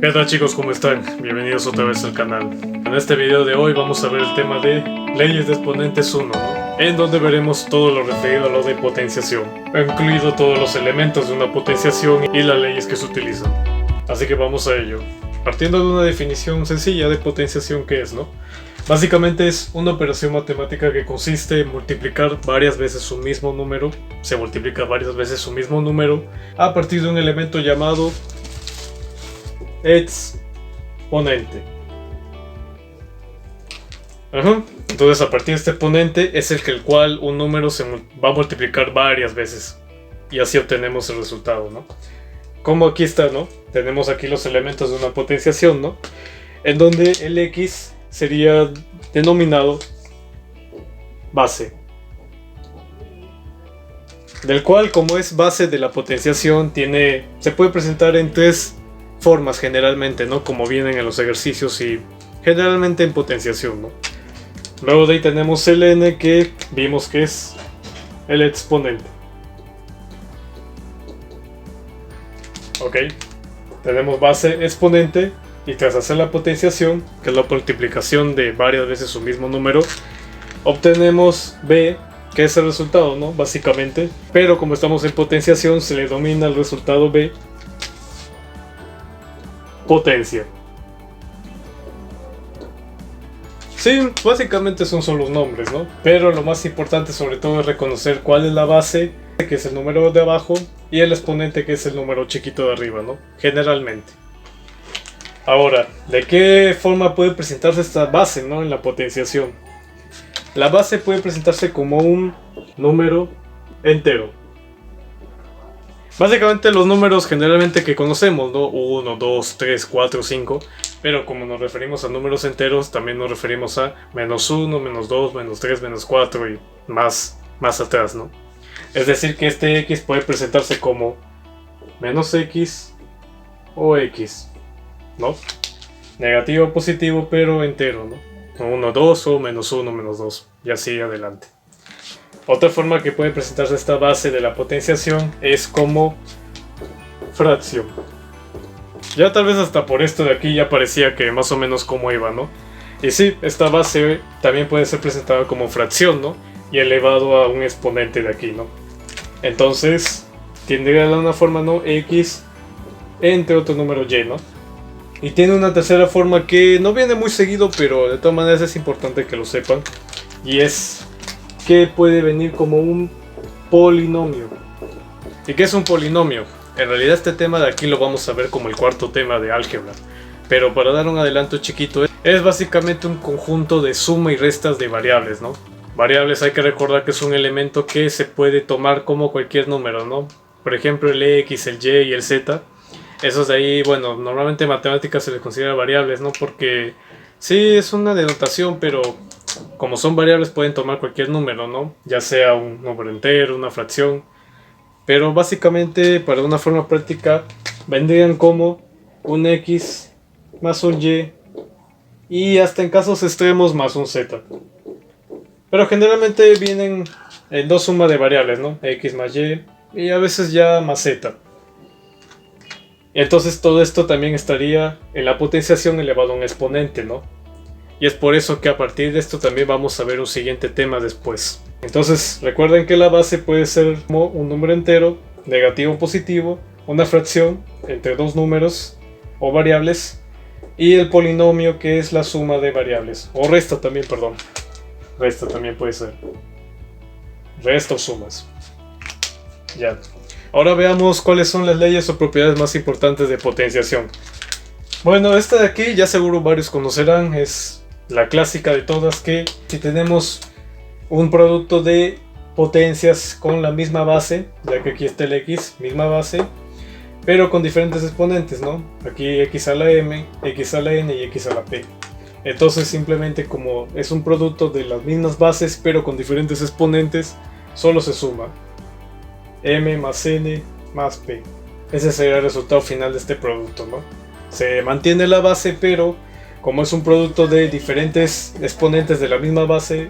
¿Qué tal, chicos? ¿Cómo están? Bienvenidos otra vez al canal. En este video de hoy vamos a ver el tema de leyes de exponentes 1, ¿no? En donde veremos todo lo referido a lo de potenciación, incluido todos los elementos de una potenciación y las leyes que se utilizan. Así que vamos a ello. Partiendo de una definición sencilla de potenciación, ¿qué es, no? Básicamente es una operación matemática que consiste en multiplicar varias veces un mismo número, se multiplica varias veces un mismo número a partir de un elemento llamado exponente. Entonces, a partir de este exponente es el cual un número se va a multiplicar varias veces y así obtenemos el resultado, ¿no? Como aquí está, ¿no? Tenemos aquí los elementos de una potenciación, ¿no? En donde el x sería denominado base, del cual, como es base de la potenciación, se puede presentar en tres formas generalmente, ¿no? Como vienen en los ejercicios y generalmente en potenciación, ¿no? Luego de ahí tenemos el n, que vimos que es el exponente. Ok, tenemos base, exponente, y tras hacer la potenciación, que es la multiplicación de varias veces un mismo número, obtenemos b, que es el resultado, ¿no? Básicamente, pero como estamos en potenciación se le denomina el resultado b potencia. Sí, básicamente son solo los nombres, ¿no? Pero lo más importante sobre todo es reconocer cuál es la base, que es el número de abajo, y el exponente, que es el número chiquito de arriba, ¿no? Generalmente. Ahora, ¿de qué forma puede presentarse esta base, ¿no? En la potenciación. La base puede presentarse como un número entero. Básicamente los números generalmente que conocemos, ¿no? 1, 2, 3, 4, 5. Pero como nos referimos a números enteros, también nos referimos a menos 1, menos 2, menos 3, menos 4 y más atrás, ¿no? Es decir, que este x puede presentarse como menos x o x, ¿no? Negativo o positivo, pero entero, ¿no? 1, 2 o menos 1, menos 2 y así adelante. Otra forma que puede presentarse esta base de la potenciación es como fracción. Ya tal vez hasta por esto de aquí ya parecía que más o menos cómo iba, ¿no? Y sí, esta base también puede ser presentada como fracción, ¿no? Y elevado a un exponente de aquí, ¿no? Entonces, tendría una forma, ¿no? X entre otro número y, ¿no? Y tiene una tercera forma que no viene muy seguido, pero de todas maneras es importante que lo sepan. Y es que puede venir como un polinomio. ¿Y qué es un polinomio? En realidad este tema de aquí lo vamos a ver como el cuarto tema de álgebra. Pero para dar un adelanto chiquito, es básicamente un conjunto de suma y restas de variables, ¿no? Variables, hay que recordar que es un elemento que se puede tomar como cualquier número, ¿no? Por ejemplo, el x, el y y el z. Esos de ahí, bueno, normalmente en matemáticas se les considera variables, ¿no? Porque sí, es una denotación, pero como son variables pueden tomar cualquier número, ¿no? Ya sea un número entero, una fracción. Pero básicamente, para una forma práctica, vendrían como un x más un y hasta en casos extremos más un z. Pero generalmente vienen en dos sumas de variables, ¿no? X más y a veces ya más z. Entonces todo esto también estaría en la potenciación elevado a un exponente, ¿no? Y es por eso que a partir de esto también vamos a ver un siguiente tema después. Entonces recuerden que la base puede ser como un número entero, negativo o positivo, una fracción entre dos números o variables, y el polinomio, que es la suma de variables, o resta también, perdón. Resta también puede ser. Resta o sumas. Ya. Ahora veamos cuáles son las leyes o propiedades más importantes de potenciación. Bueno, esta de aquí ya seguro varios conocerán, es la clásica de todas, que si tenemos un producto de potencias con la misma base, ya que aquí está el x, misma base, pero con diferentes exponentes, ¿no? Aquí x a la m, x a la n y x a la p. Entonces simplemente como es un producto de las mismas bases pero con diferentes exponentes, solo se suma m más n más p. Ese sería el resultado final de este producto, ¿no? Se mantiene la base, pero como es un producto de diferentes exponentes de la misma base,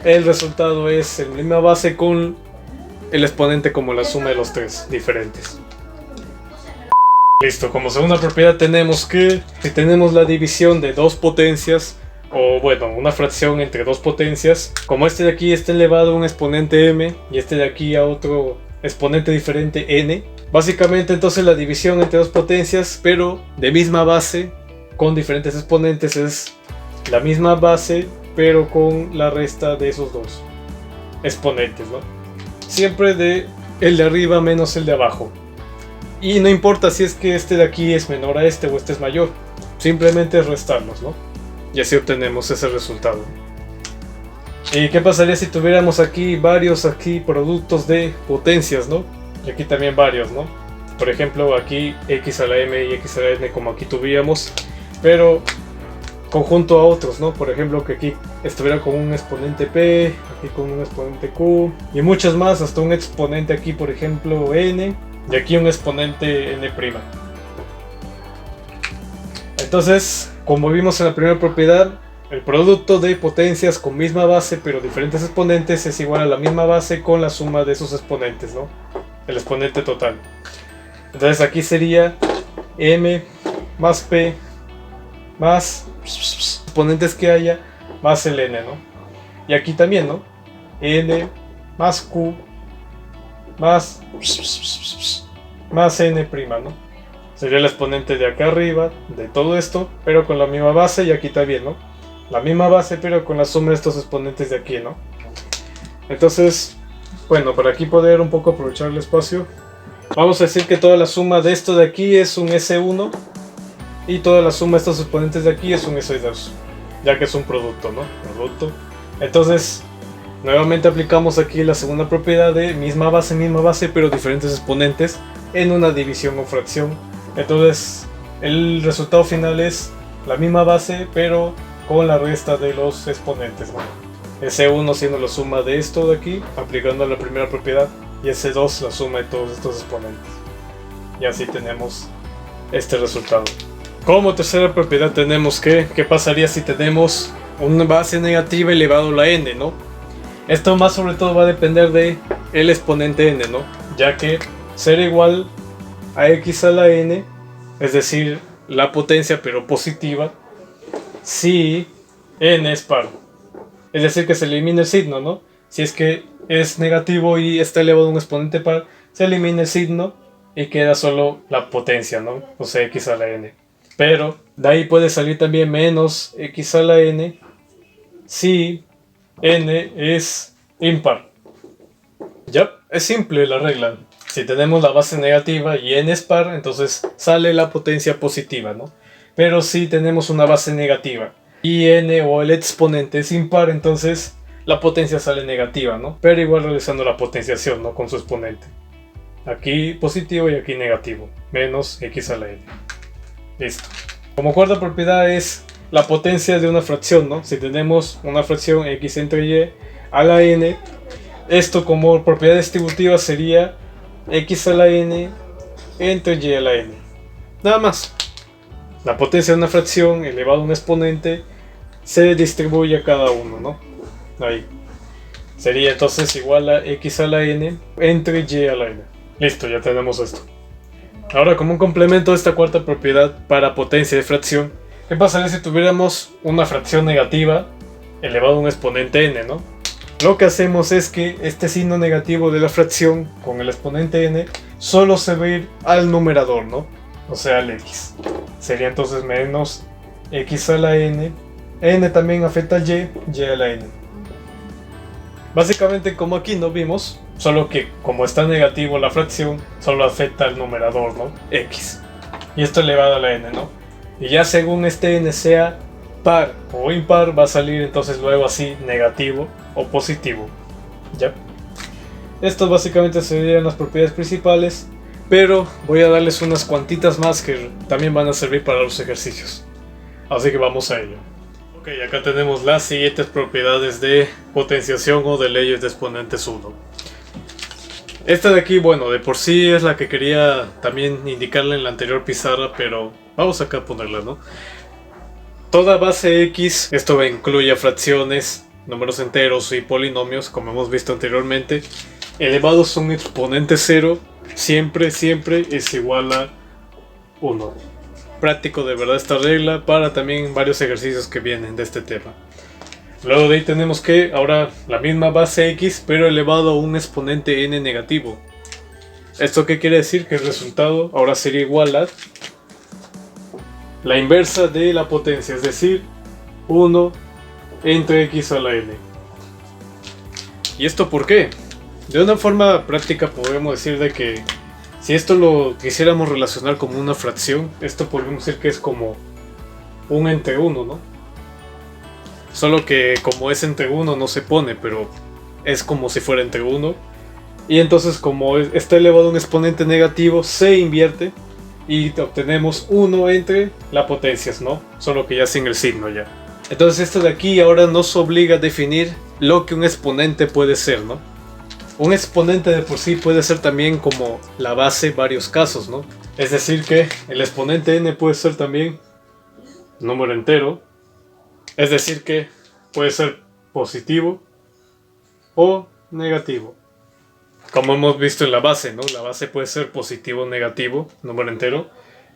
el resultado es la misma base con el exponente como la suma de los tres diferentes. Listo, como segunda propiedad tenemos que si tenemos la división de dos potencias, o bueno, una fracción entre dos potencias, como este de aquí está elevado a un exponente m y este de aquí a otro exponente diferente n, básicamente entonces la división entre dos potencias pero de misma base con diferentes exponentes es la misma base pero con la resta de esos dos exponentes, ¿no? Siempre de el de arriba menos el de abajo. Y no importa si es que este de aquí es menor a este o este es mayor, simplemente es restarlos, ¿no? Y así obtenemos ese resultado. ¿Y qué pasaría si tuviéramos aquí varios productos de potencias, ¿no? Y aquí también varios, ¿no? Por ejemplo, aquí x a la m y x a la n como aquí tuviéramos, pero conjunto a otros, ¿no? Por ejemplo, que aquí estuviera con un exponente p, aquí con un exponente q, y muchos más, hasta un exponente aquí, por ejemplo, n, y aquí un exponente n'. Entonces, como vimos en la primera propiedad, el producto de potencias con misma base pero diferentes exponentes es igual a la misma base con la suma de sus exponentes, ¿no? El exponente total. Entonces aquí sería m más p más exponentes que haya más el n, ¿no? Y aquí también, ¿no? n más q más n', ¿no? Sería el exponente de acá arriba de todo esto, pero con la misma base, y aquí también, ¿no? La misma base, pero con la suma de estos exponentes de aquí, ¿no? Entonces, bueno, para aquí poder un poco aprovechar el espacio, vamos a decir que toda la suma de esto de aquí es un S1 y toda la suma de estos exponentes de aquí es un S2, ya que es un producto, ¿no? Producto. Entonces, nuevamente aplicamos aquí la segunda propiedad de misma base, pero diferentes exponentes en una división o fracción. Entonces, el resultado final es la misma base, pero con la resta de los exponentes, ¿no? S1 siendo la suma de esto de aquí, aplicando la primera propiedad, y S2 la suma de todos estos exponentes. Y así tenemos este resultado. Como tercera propiedad tenemos que, ¿qué pasaría si tenemos una base negativa elevado a la n, ¿no? Esto más sobre todo va a depender de el exponente n, ¿no? Ya que será igual a x a la n, es decir, la potencia pero positiva, si n es par. Es decir, que se elimina el signo, ¿no? Si es que es negativo y está elevado a un exponente par, se elimina el signo y queda solo la potencia, ¿no? O sea, x a la n. Pero de ahí puede salir también menos x a la n si n es impar. Ya, es simple la regla. Si tenemos la base negativa y n es par, entonces sale la potencia positiva, ¿no? Pero si tenemos una base negativa y n o el exponente es impar, entonces la potencia sale negativa, ¿no? Pero igual realizando la potenciación, ¿no? Con su exponente. Aquí positivo y aquí negativo. Menos x a la n. Listo. Como cuarta propiedad es la potencia de una fracción, ¿no? Si tenemos una fracción x entre y a la n, esto como propiedad distributiva sería x a la n entre y a la n. Nada más. La potencia de una fracción elevado a un exponente se distribuye a cada uno, ¿no? Ahí. Sería entonces igual a x a la n entre y a la n. Listo, ya tenemos esto. Ahora, como un complemento de esta cuarta propiedad para potencia de fracción, ¿qué pasaría si tuviéramos una fracción negativa elevado a un exponente n, ¿no? Lo que hacemos es que este signo negativo de la fracción con el exponente n solo se va a ir al numerador, ¿no? O sea, al x. Sería entonces menos x a la n. N también afecta al y a la n. Básicamente como aquí no vimos, solo que como está negativo la fracción, solo afecta al numerador, ¿no? X. Y esto elevado a la n, ¿no? Y ya según este n sea par o impar, va a salir entonces luego así negativo o positivo. ¿Ya? Estas básicamente serían las propiedades principales, pero voy a darles unas cuantitas más que también van a servir para los ejercicios. Así que vamos a ello. Ok, acá tenemos las siguientes propiedades de potenciación o de leyes de exponentes 1. Esta de aquí, bueno, de por sí es la que quería también indicarle en la anterior pizarra, pero vamos acá a ponerla, ¿no? Toda base X, esto incluye fracciones, números enteros y polinomios, como hemos visto anteriormente, elevados a un exponente 0, siempre es igual a 1. Práctico de verdad esta regla para también varios ejercicios que vienen de este tema. Luego de ahí tenemos que ahora la misma base x pero elevado a un exponente n negativo. ¿Esto qué quiere decir? Que el resultado ahora sería igual a la inversa de la potencia, es decir, 1 entre x a la n. ¿Y esto por qué? De una forma práctica podemos decir de que si esto lo quisiéramos relacionar como una fracción, esto podemos decir que es como 1 entre 1, ¿no? Solo que como es entre 1 no se pone, pero es como si fuera entre 1. Y entonces como está elevado a un exponente negativo, se invierte y obtenemos 1 entre las potencias, ¿no? Solo que ya sin el signo ya. Entonces esto de aquí ahora nos obliga a definir lo que un exponente puede ser, ¿no? Un exponente de por sí puede ser también como la base varios casos, ¿no? Es decir que el exponente n puede ser también número entero. Es decir que puede ser positivo o negativo. Como hemos visto en la base, ¿no? La base puede ser positivo o negativo, número entero.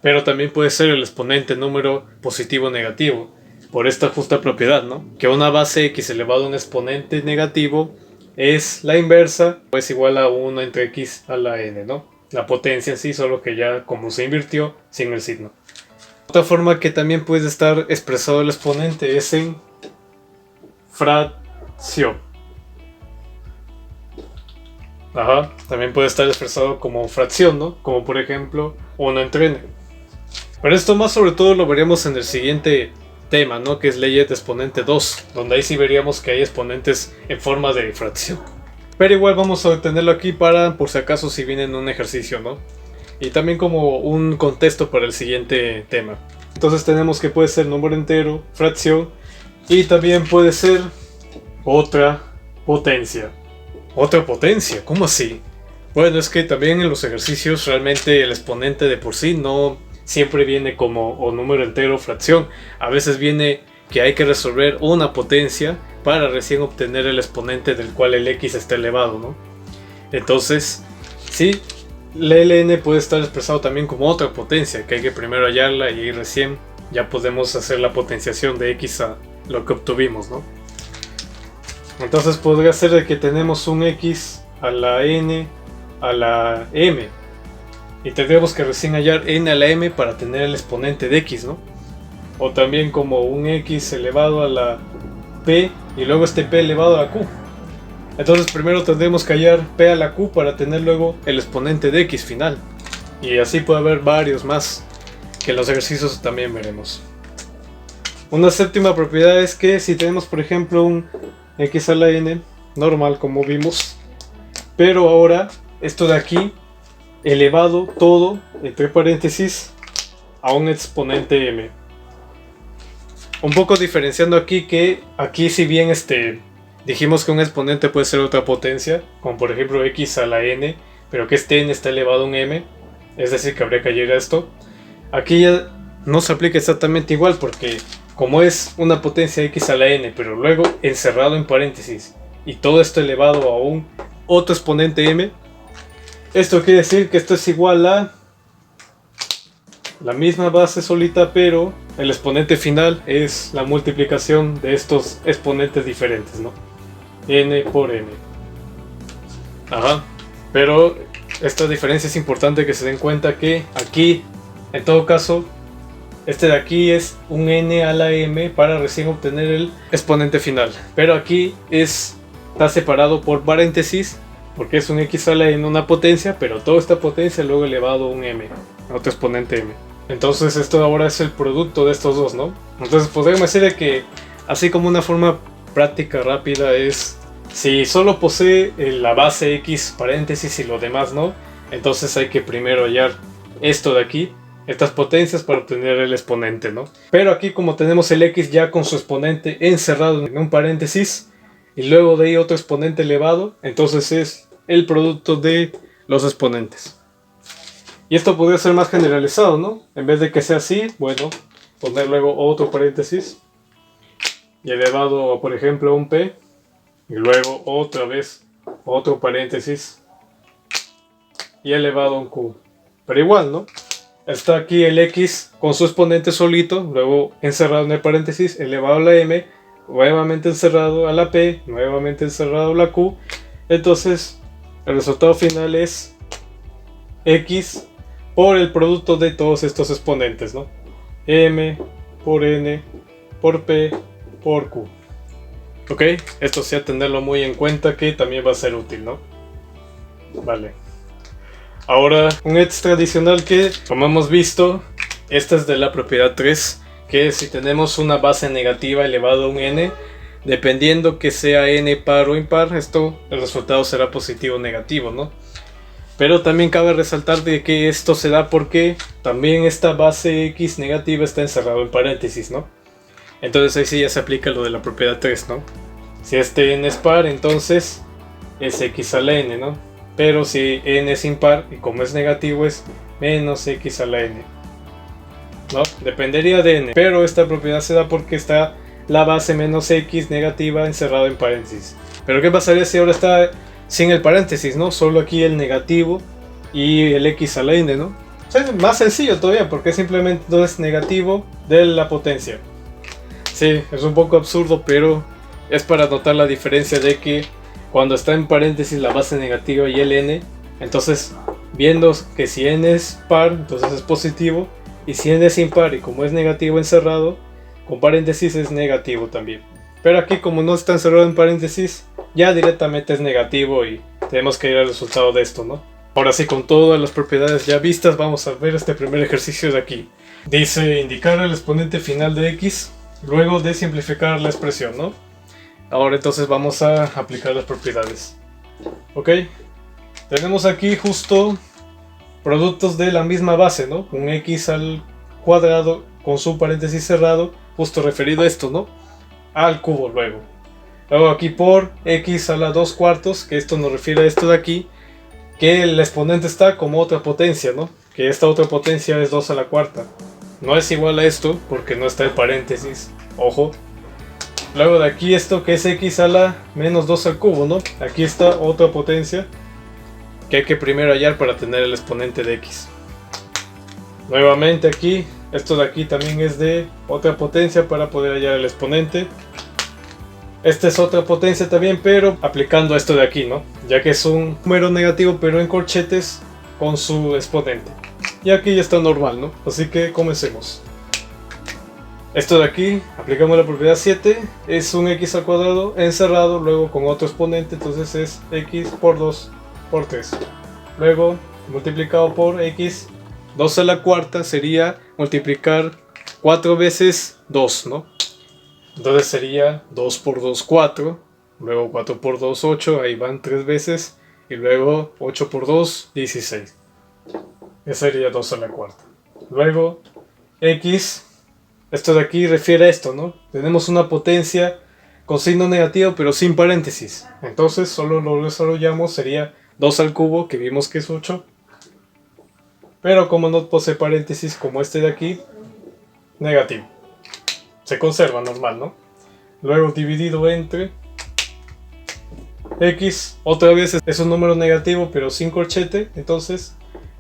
Pero también puede ser el exponente número positivo o negativo. Por esta justa propiedad, ¿no? Que una base x elevado a un exponente negativo es la inversa, o es igual a 1 entre x a la n, ¿no? La potencia en sí, solo que ya como se invirtió sin el signo. Otra forma que también puede estar expresado el exponente es en fracción. Ajá, también puede estar expresado como fracción, ¿no? Como por ejemplo 1 entre n. Pero esto más sobre todo lo veríamos en el siguiente tema, ¿no? Que es ley de exponente 2, donde ahí sí veríamos que hay exponentes en forma de fracción. Pero igual vamos a tenerlo aquí para, por si acaso, si viene en un ejercicio, ¿no? Y también como un contexto para el siguiente tema. Entonces tenemos que puede ser número entero, fracción, y también puede ser otra potencia. ¿Otra potencia? ¿Cómo así? Bueno, es que también en los ejercicios realmente el exponente de por sí no siempre viene como o número entero o fracción. A veces viene que hay que resolver una potencia para recién obtener el exponente del cual el x está elevado, ¿no? Entonces, sí, la ln puede estar expresado también como otra potencia, que hay que primero hallarla y recién ya podemos hacer la potenciación de x a lo que obtuvimos, ¿no? Entonces podría ser de que tenemos un x a la n a la m. Y tendríamos que recién hallar n a la m para tener el exponente de x, ¿no? O también como un x elevado a la p y luego este p elevado a la q. Entonces primero tendremos que hallar p a la q para tener luego el exponente de x final. Y así puede haber varios más que en los ejercicios también veremos. Una séptima propiedad es que si tenemos por ejemplo un x a la n normal como vimos, pero ahora esto de aquí elevado todo entre paréntesis a un exponente m. Un poco diferenciando aquí que aquí si bien dijimos que un exponente puede ser otra potencia, como por ejemplo x a la n, pero que este n está elevado a un m, es decir que habría que hallar esto. Aquí ya no se aplica exactamente igual porque como es una potencia x a la n, pero luego encerrado en paréntesis y todo esto elevado a un otro exponente m, esto quiere decir que esto es igual a la misma base solita, pero el exponente final es la multiplicación de estos exponentes diferentes, ¿no? N por n. Ajá. Pero esta diferencia es importante que se den cuenta que aquí, en todo caso, este de aquí es un n a la m para recién obtener el exponente final. Pero aquí está separado por paréntesis porque es un x a la n una potencia, pero toda esta potencia luego elevado a un m, otro exponente m. Entonces esto ahora es el producto de estos dos, ¿no? Entonces podríamos decir que así como una forma práctica rápida es si solo posee la base x paréntesis y lo demás no, entonces hay que primero hallar esto de aquí, estas potencias para obtener el exponente, ¿no? Pero aquí como tenemos el x ya con su exponente encerrado en un paréntesis y luego de ahí otro exponente elevado, entonces es el producto de los exponentes. Y esto podría ser más generalizado, ¿no? En vez de que sea así, bueno, poner luego otro paréntesis y elevado, por ejemplo, a un p y luego otra vez otro paréntesis y elevado a un q. Pero igual, ¿no? está aquí el x con su exponente solito, luego encerrado en el paréntesis, elevado a la m, nuevamente encerrado a la p, nuevamente encerrado a la q. Entonces el resultado final es x por el producto de todos estos exponentes, ¿no? M por n por p por q. Ok, esto sí a tenerlo muy en cuenta, que también va a ser útil, ¿no? Vale. Ahora, un extra adicional que, como hemos visto, esta es de la propiedad 3, que si tenemos una base negativa elevado a un n, dependiendo que sea n par o impar, el resultado será positivo o negativo, ¿no? Pero también cabe resaltar de que esto se da porque también esta base x negativa está encerrado en paréntesis, ¿no? Entonces ahí sí ya se aplica lo de la propiedad 3, ¿no? Si este n es par, entonces es x a la n, ¿no? Pero si n es impar, y como es negativo, es menos x a la n, ¿no? Dependería de n, pero esta propiedad se da porque está la base menos x negativa encerrado en paréntesis. Pero ¿qué pasaría si ahora está sin el paréntesis, ¿no? Solo aquí el negativo y el x a la n, ¿no? O sea, más sencillo todavía, porque simplemente no es negativo de la potencia. Sí, es un poco absurdo, pero es para notar la diferencia de que cuando está en paréntesis la base negativa y el n, entonces viendo que si n es par, entonces es positivo, y si n es impar y como es negativo encerrado, con paréntesis es negativo también. Pero aquí como no está encerrado en paréntesis, ya directamente es negativo y tenemos que ir al resultado de esto, ¿no? Ahora sí, con todas las propiedades ya vistas, vamos a ver este primer ejercicio de aquí. Dice indicar el exponente final de x luego de simplificar la expresión, ¿no? Ahora entonces vamos a aplicar las propiedades. Ok, tenemos aquí justo productos de la misma base, ¿no? Un x al cuadrado con su paréntesis cerrado, justo referido a esto, ¿no? Al cubo luego. Luego aquí por x a la 2 cuartos, que esto nos refiere a esto de aquí, que el exponente está como otra potencia, ¿no? Que esta otra potencia es 2 a la cuarta. No es igual a esto porque no está en paréntesis, ojo. Luego de aquí esto que es x a la menos 2 al cubo, ¿no? Aquí está otra potencia que hay que primero hallar para tener el exponente de x. Nuevamente aquí, esto de aquí también es de otra potencia para poder hallar el exponente. Esta es otra potencia también, pero aplicando esto de aquí, ¿no? Ya que es un número negativo pero en corchetes con su exponente. Y aquí ya está normal, ¿no? Así que comencemos. Esto de aquí, aplicamos la propiedad 7, es un x al cuadrado encerrado, luego con otro exponente, entonces es x por 2 por 3. Luego, multiplicado por x, 2 a la cuarta sería multiplicar 4 veces 2, ¿no? Entonces sería 2 por 2, 4, luego 4 por 2, 8, ahí van 3 veces, y luego 8 por 2, 16. Esa sería 2 a la cuarta. Luego, x, esto de aquí refiere a esto, ¿no? Tenemos una potencia con signo negativo pero sin paréntesis. Entonces solo lo desarrollamos, sería 2 al cubo, que vimos que es 8. Pero como no posee paréntesis como este de aquí, negativo. Se conserva normal, ¿no? Luego dividido entre x, otra vez es un número negativo pero sin corchete, entonces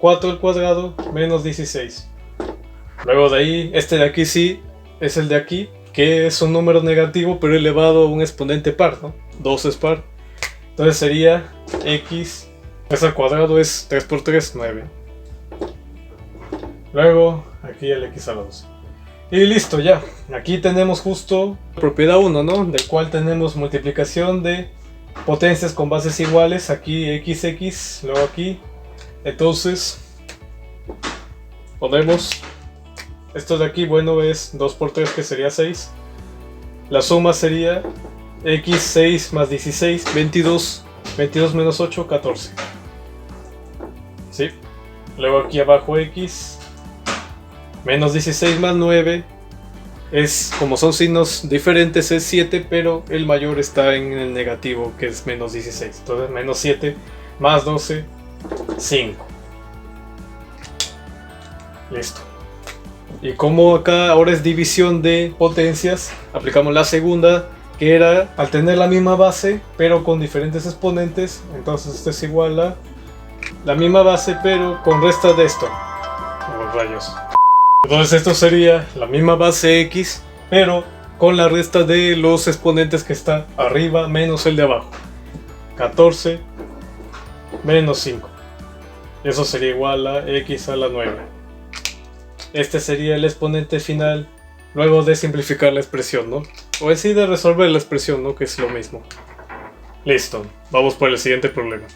4 al cuadrado menos 16. Luego de ahí, este de aquí sí es el de aquí, que es un número negativo pero elevado a un exponente par, ¿no? 2 es par. Entonces sería x, 3 al cuadrado es 3 por 3, 9. Luego aquí el x a la 2. Y listo, ya. Aquí tenemos justo propiedad 1, ¿no? Del cual tenemos multiplicación de potencias con bases iguales. Aquí x, luego aquí. Entonces, ponemos esto de aquí, bueno, es 2 por 3, que sería 6. La suma sería x, 6 más 16, 22. 22 menos 8, 14. ¿Sí? Luego aquí abajo x. Menos 16 más 9 es, como son signos diferentes, es 7, pero el mayor está en el negativo, que es menos 16. Entonces menos 7 más 12, 5. Listo. Y como acá ahora es división de potencias, aplicamos la segunda, que era al tener la misma base pero con diferentes exponentes. Entonces esto es igual a la misma base pero con resta de esto. rayos. Entonces esto sería la misma base x, pero con la resta de los exponentes que está arriba menos el de abajo. 14 menos 5. Eso sería igual a x a la 9. Este sería el exponente final luego de simplificar la expresión, ¿no? O en sí de resolver la expresión, ¿no? Que es lo mismo. Listo, vamos por el siguiente problema.